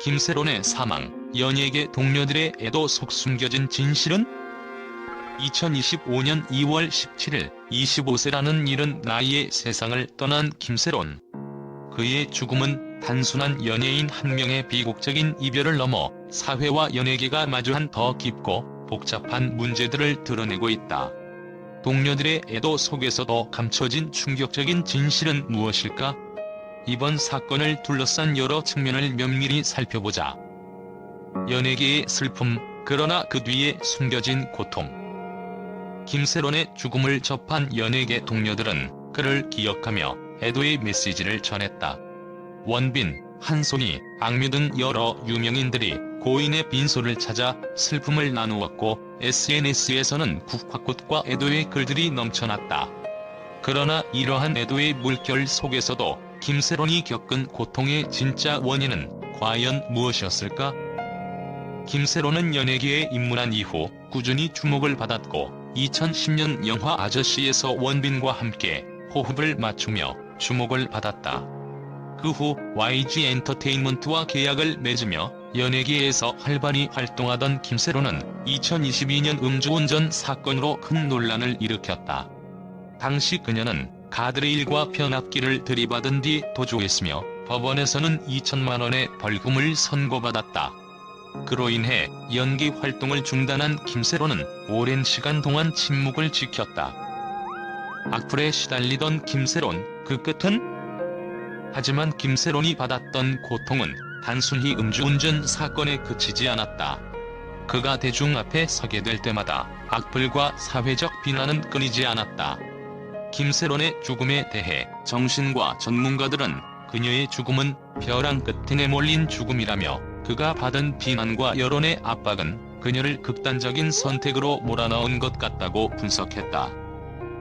김세론의 사망, 연예계 동료들의 애도 속 숨겨진 진실은? 2025년 2월 17일 25세라는 이른 나이에 세상을 떠난 김세론. 그의 죽음은 단순한 연예인 한 명의 비극적인 이별을 넘어 사회와 연예계가 마주한 더 깊고 복잡한 문제들을 드러내고 있다. 동료들의 애도 속에서도 감춰진 충격적인 진실은 무엇일까? 이번 사건을 둘러싼 여러 측면을 면밀히 살펴보자. 연예계의 슬픔, 그러나 그 뒤에 숨겨진 고통. 김세론의 죽음을 접한 연예계 동료들은 그를 기억하며 애도의 메시지를 전했다. 원빈, 한송이, 악뮤 등 여러 유명인들이 고인의 빈소를 찾아 슬픔을 나누었고 SNS에서는 국화꽃과 애도의 글들이 넘쳐났다. 그러나 이러한 애도의 물결 속에서도 김세론이 겪은 고통의 진짜 원인은 과연 무엇이었을까? 김세론은 연예계에 입문한 이후 꾸준히 주목을 받았고 2010년 영화 아저씨에서 원빈과 함께 호흡을 맞추며 주목을 받았다. 그 후 YG 엔터테인먼트와 계약을 맺으며 연예계에서 활발히 활동하던 김세론은 2022년 음주운전 사건으로 큰 논란을 일으켰다. 당시 그녀는 가드레일과 변압기를 들이받은 뒤 도주했으며 법원에서는 2천만 원의 벌금을 선고받았다. 그로 인해 연기 활동을 중단한 김세론은 오랜 시간 동안 침묵을 지켰다. 악플에 시달리던 김세론, 그 끝은? 하지만 김세론이 받았던 고통은 단순히 음주운전 사건에 그치지 않았다. 그가 대중 앞에 서게 될 때마다 악플과 사회적 비난은 끊이지 않았다. 김세론의 죽음에 대해 정신과 전문가들은 그녀의 죽음은 벼랑 끝에 내몰린 죽음이라며 그가 받은 비난과 여론의 압박은 그녀를 극단적인 선택으로 몰아넣은 것 같다고 분석했다.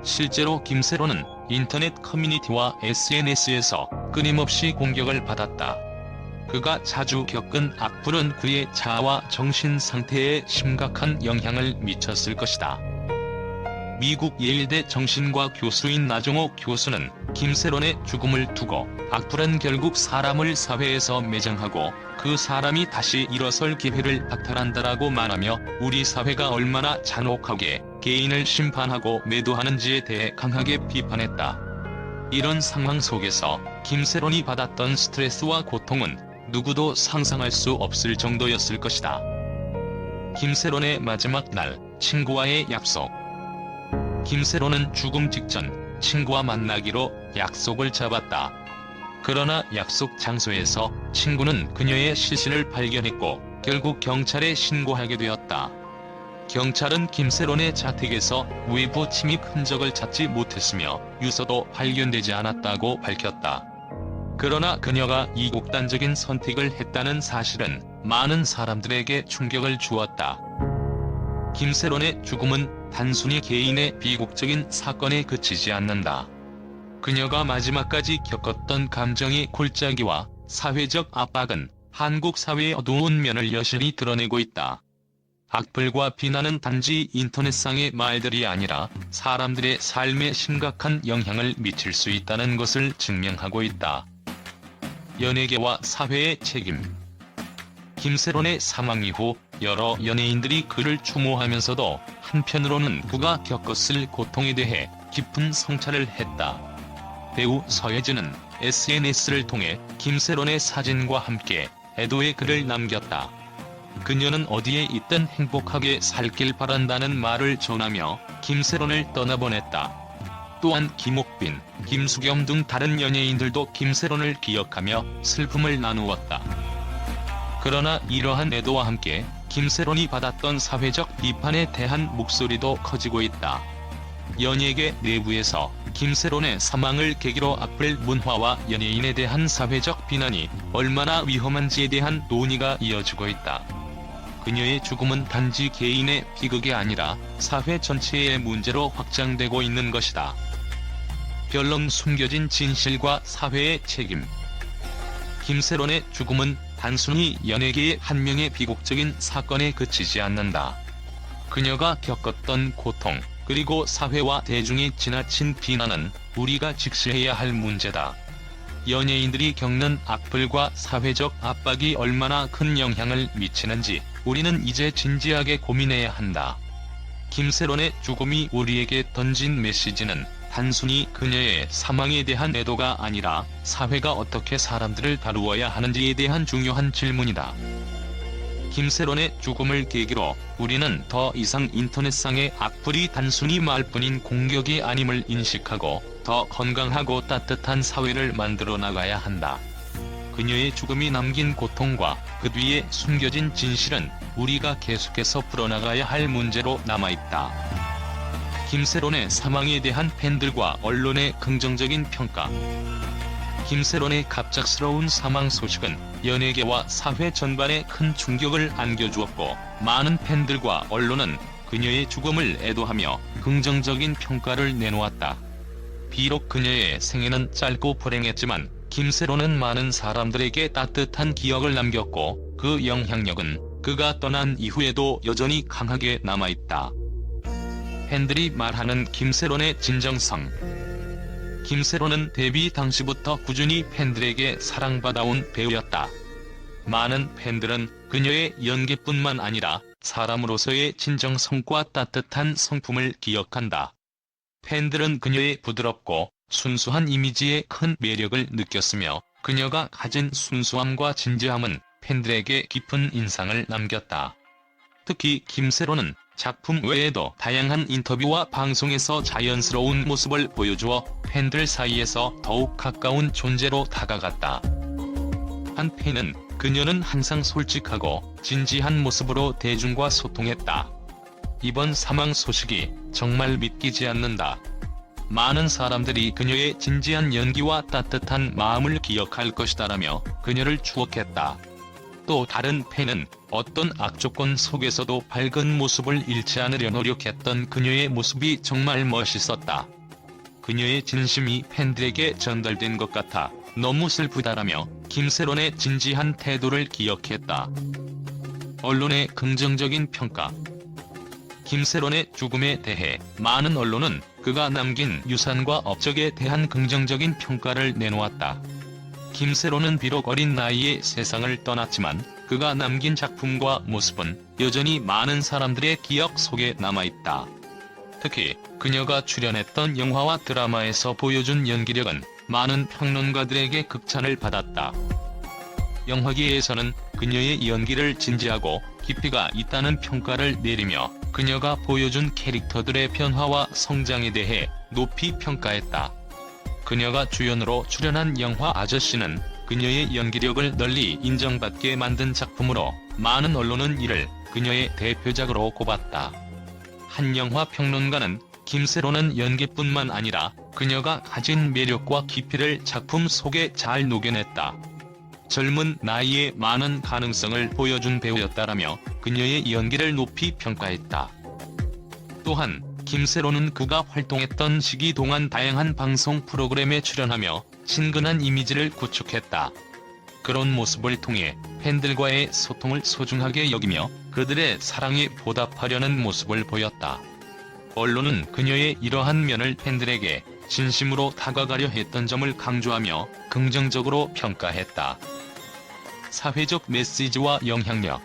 실제로 김세론은 인터넷 커뮤니티와 SNS에서 끊임없이 공격을 받았다. 그가 자주 겪은 악플은 그의 자아와 정신 상태에 심각한 영향을 미쳤을 것이다. 미국 예일대 정신과 교수인 나종호 교수는 김세론의 죽음을 두고 악플은 결국 사람을 사회에서 매장하고 그 사람이 다시 일어설 기회를 박탈한다라고 말하며 우리 사회가 얼마나 잔혹하게 개인을 심판하고 매도하는지에 대해 강하게 비판했다. 이런 상황 속에서 김세론이 받았던 스트레스와 고통은 누구도 상상할 수 없을 정도였을 것이다. 김세론의 마지막 날, 친구와의 약속. 김세론은 죽음 직전 친구와 만나기로 약속을 잡았다. 그러나 약속 장소에서 친구는 그녀의 시신을 발견했고 결국 경찰에 신고하게 되었다. 경찰은 김세론의 자택에서 외부 침입 흔적을 찾지 못했으며 유서도 발견되지 않았다고 밝혔다. 그러나 그녀가 이 극단적인 선택을 했다는 사실은 많은 사람들에게 충격을 주었다. 김세론의 죽음은 단순히 개인의 비극적인 사건에 그치지 않는다. 그녀가 마지막까지 겪었던 감정의 골짜기와 사회적 압박은 한국 사회의 어두운 면을 여실히 드러내고 있다. 악플과 비난은 단지 인터넷상의 말들이 아니라 사람들의 삶에 심각한 영향을 미칠 수 있다는 것을 증명하고 있다. 연예계와 사회의 책임. 김세론의 사망 이후 여러 연예인들이 그를 추모하면서도 한편으로는 그가 겪었을 고통에 대해 깊은 성찰을 했다. 배우 서예진은 SNS를 통해 김세론의 사진과 함께 애도의 글을 남겼다. 그녀는 어디에 있든 행복하게 살길 바란다는 말을 전하며 김세론을 떠나보냈다. 또한 김옥빈, 김수겸 등 다른 연예인들도 김세론을 기억하며 슬픔을 나누었다. 그러나 이러한 애도와 함께 김세론이 받았던 사회적 비판에 대한 목소리도 커지고 있다. 연예계 내부에서 김세론의 사망을 계기로 악플 문화와 연예인에 대한 사회적 비난이 얼마나 위험한지에 대한 논의가 이어지고 있다. 그녀의 죽음은 단지 개인의 비극이 아니라 사회 전체의 문제로 확장되고 있는 것이다. 결론: 숨겨진 진실과 사회의 책임. 김세론의 죽음은 단순히 연예계의 한 명의 비극적인 사건에 그치지 않는다. 그녀가 겪었던 고통, 그리고 사회와 대중의 지나친 비난은 우리가 직시해야 할 문제다. 연예인들이 겪는 악플과 사회적 압박이 얼마나 큰 영향을 미치는지 우리는 이제 진지하게 고민해야 한다. 김세론의 죽음이 우리에게 던진 메시지는 단순히 그녀의 사망에 대한 애도가 아니라 사회가 어떻게 사람들을 다루어야 하는지에 대한 중요한 질문이다. 김세론의 죽음을 계기로 우리는 더 이상 인터넷상의 악플이 단순히 말뿐인 공격이 아님을 인식하고 더 건강하고 따뜻한 사회를 만들어 나가야 한다. 그녀의 죽음이 남긴 고통과 그 뒤에 숨겨진 진실은 우리가 계속해서 풀어나가야 할 문제로 남아있다. 김세론의 사망에 대한 팬들과 언론의 긍정적인 평가. 김세론의 갑작스러운 사망 소식은 연예계와 사회 전반에 큰 충격을 안겨주었고, 많은 팬들과 언론은 그녀의 죽음을 애도하며 긍정적인 평가를 내놓았다. 비록 그녀의 생애는 짧고 불행했지만 김세론은 많은 사람들에게 따뜻한 기억을 남겼고, 그 영향력은 그가 떠난 이후에도 여전히 강하게 남아있다. 팬들이 말하는 김세론의 진정성. 김세론은 데뷔 당시부터 꾸준히 팬들에게 사랑받아온 배우였다. 많은 팬들은 그녀의 연기뿐만 아니라 사람으로서의 진정성과 따뜻한 성품을 기억한다. 팬들은 그녀의 부드럽고 순수한 이미지에 큰 매력을 느꼈으며, 그녀가 가진 순수함과 진지함은 팬들에게 깊은 인상을 남겼다. 특히 김세론은 작품 외에도 다양한 인터뷰와 방송에서 자연스러운 모습을 보여주어 팬들 사이에서 더욱 가까운 존재로 다가갔다. 한 팬은 그녀는 항상 솔직하고 진지한 모습으로 대중과 소통했다. 이번 사망 소식이 정말 믿기지 않는다. 많은 사람들이 그녀의 진지한 연기와 따뜻한 마음을 기억할 것이다라며 그녀를 추억했다. 또 다른 팬은 어떤 악조건 속에서도 밝은 모습을 잃지 않으려 노력했던 그녀의 모습이 정말 멋있었다. 그녀의 진심이 팬들에게 전달된 것 같아 너무 슬프다라며 김세론의 진지한 태도를 기억했다. 언론의 긍정적인 평가. 김세론의 죽음에 대해 많은 언론은 그가 남긴 유산과 업적에 대한 긍정적인 평가를 내놓았다. 김세론은 비록 어린 나이에 세상을 떠났지만 그가 남긴 작품과 모습은 여전히 많은 사람들의 기억 속에 남아있다. 특히 그녀가 출연했던 영화와 드라마에서 보여준 연기력은 많은 평론가들에게 극찬을 받았다. 영화계에서는 그녀의 연기를 진지하고 깊이가 있다는 평가를 내리며 그녀가 보여준 캐릭터들의 변화와 성장에 대해 높이 평가했다. 그녀가 주연으로 출연한 영화 아저씨는 그녀의 연기력을 널리 인정받게 만든 작품으로 많은 언론은 이를 그녀의 대표작으로 꼽았다. 한 영화 평론가는 김세론은 연기뿐만 아니라 그녀가 가진 매력과 깊이를 작품 속에 잘 녹여냈다. 젊은 나이에 많은 가능성을 보여준 배우였다라며 그녀의 연기를 높이 평가했다. 또한 김세론은 그가 활동했던 시기 동안 다양한 방송 프로그램에 출연하며 친근한 이미지를 구축했다. 그런 모습을 통해 팬들과의 소통을 소중하게 여기며 그들의 사랑에 보답하려는 모습을 보였다. 언론은 그녀의 이러한 면을 팬들에게 진심으로 다가가려 했던 점을 강조하며 긍정적으로 평가했다. 사회적 메시지와 영향력.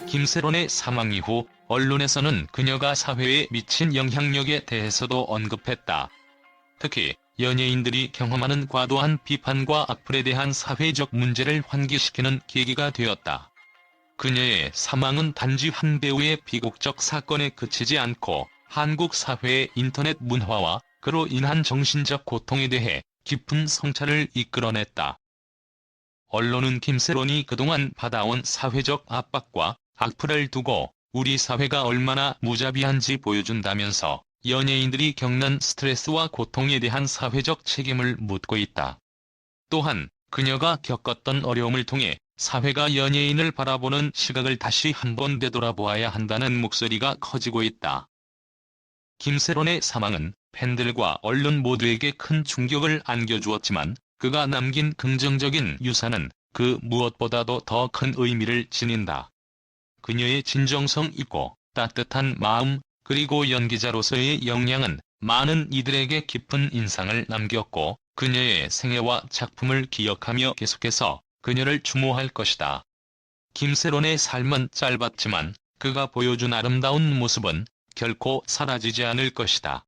김세론의 사망 이후 언론에서는 그녀가 사회에 미친 영향력에 대해서도 언급했다. 특히 연예인들이 경험하는 과도한 비판과 악플에 대한 사회적 문제를 환기시키는 계기가 되었다. 그녀의 사망은 단지 한 배우의 비극적 사건에 그치지 않고 한국 사회의 인터넷 문화와 그로 인한 정신적 고통에 대해 깊은 성찰을 이끌어냈다. 언론은 김세론이 그동안 받아온 사회적 압박과 악플을 두고 우리 사회가 얼마나 무자비한지 보여준다면서 연예인들이 겪는 스트레스와 고통에 대한 사회적 책임을 묻고 있다. 또한 그녀가 겪었던 어려움을 통해 사회가 연예인을 바라보는 시각을 다시 한번 되돌아보아야 한다는 목소리가 커지고 있다. 김세론의 사망은 팬들과 언론 모두에게 큰 충격을 안겨주었지만 그가 남긴 긍정적인 유산은 그 무엇보다도 더 큰 의미를 지닌다. 그녀의 진정성 있고 따뜻한 마음, 그리고 연기자로서의 역량은 많은 이들에게 깊은 인상을 남겼고 그녀의 생애와 작품을 기억하며 계속해서 그녀를 추모할 것이다. 김세론의 삶은 짧았지만 그가 보여준 아름다운 모습은 결코 사라지지 않을 것이다.